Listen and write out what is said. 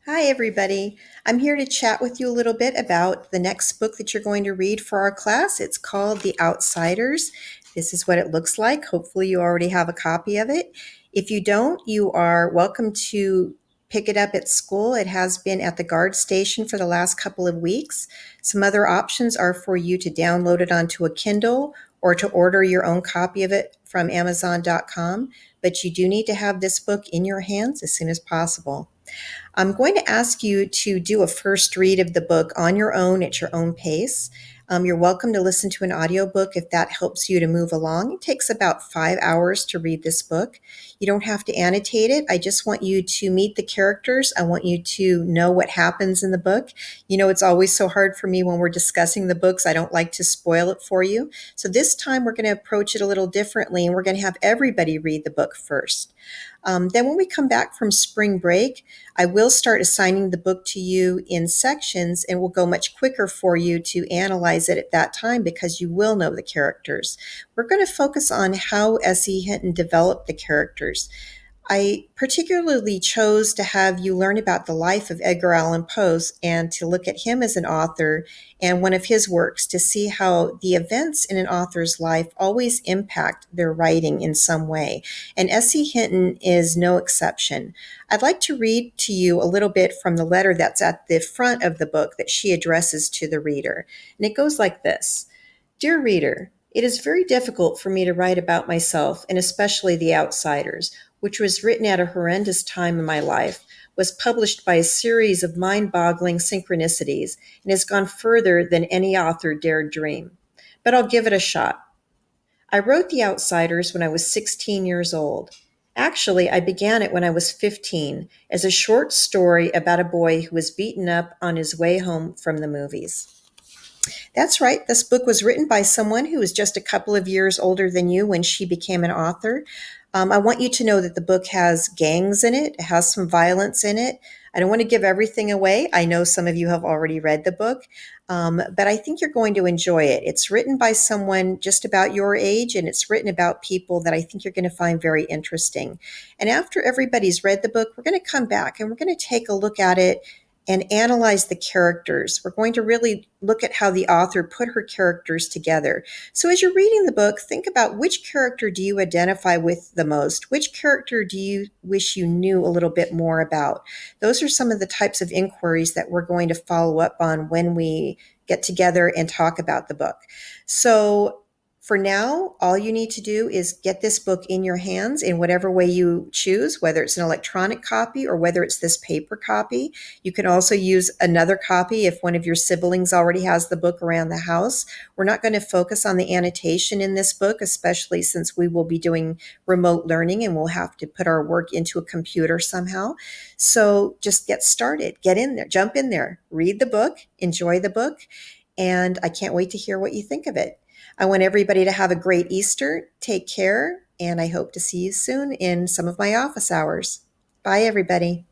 Hi, everybody. I'm here to chat with you a little bit about the next book that you're going to read for our class. It's called The Outsiders. This is what it looks like. Hopefully, you already have a copy of it. If you don't, you are welcome to pick it up at school. It has been at the guard station for the last couple of weeks. Some other options are for you to download it onto a Kindle or to order your own copy of it from Amazon.com. But you do need to have this book in your hands as soon as possible. I'm going to ask you to do a first read of the book on your own at your own pace. You're welcome to listen to an audiobook if that helps you to move along. It takes about 5 hours to read this book. You don't have to annotate it. I just want you to meet the characters. I want you to know what happens in the book. You know, it's always so hard for me when we're discussing the books. I don't like to spoil it for you. So this time we're going to approach it a little differently, and we're going to have everybody read the book first. Then when we come back from spring break, I will start assigning the book to you in sections, and will go much quicker for you to analyze it at that time because you will know the characters. We're going to focus on how S.E. Hinton developed the characters. I particularly chose to have you learn about the life of Edgar Allan Poe and to look at him as an author and one of his works to see how the events in an author's life always impact their writing in some way. And S.E. Hinton is no exception. I'd like to read to you a little bit from the letter that's at the front of the book that she addresses to the reader. And it goes like this. Dear reader, it is very difficult for me to write about myself, and especially The Outsiders, which was written at a horrendous time in my life, was published by a series of mind-boggling synchronicities, and has gone further than any author dared dream. But I'll give it a shot. I wrote The Outsiders when I was 16 years old. Actually, I began it when I was 15 as a short story about a boy who was beaten up on his way home from the movies. That's right. This book was written by someone who was just a couple of years older than you when she became an author. I want you to know that the book has gangs in it. It has some violence in it. I don't want to give everything away. I know some of you have already read the book, but I think you're going to enjoy it. It's written by someone just about your age, and it's written about people that I think you're going to find very interesting. And after everybody's read the book, we're going to come back and we're going to take a look at it and analyze the characters. We're going to really look at how the author put her characters together. So as you're reading the book, think about which character do you identify with the most? Which character do you wish you knew a little bit more about? Those are some of the types of inquiries that we're going to follow up on when we get together and talk about the book. So for now, all you need to do is get this book in your hands in whatever way you choose, whether it's an electronic copy or whether it's this paper copy. You can also use another copy if one of your siblings already has the book around the house. We're not going to focus on the annotation in this book, especially since we will be doing remote learning and we'll have to put our work into a computer somehow. So just get started, get in there, jump in there, read the book, enjoy the book, and I can't wait to hear what you think of it. I want everybody to have a great Easter. Take care, and I hope to see you soon in some of my office hours. Bye, everybody.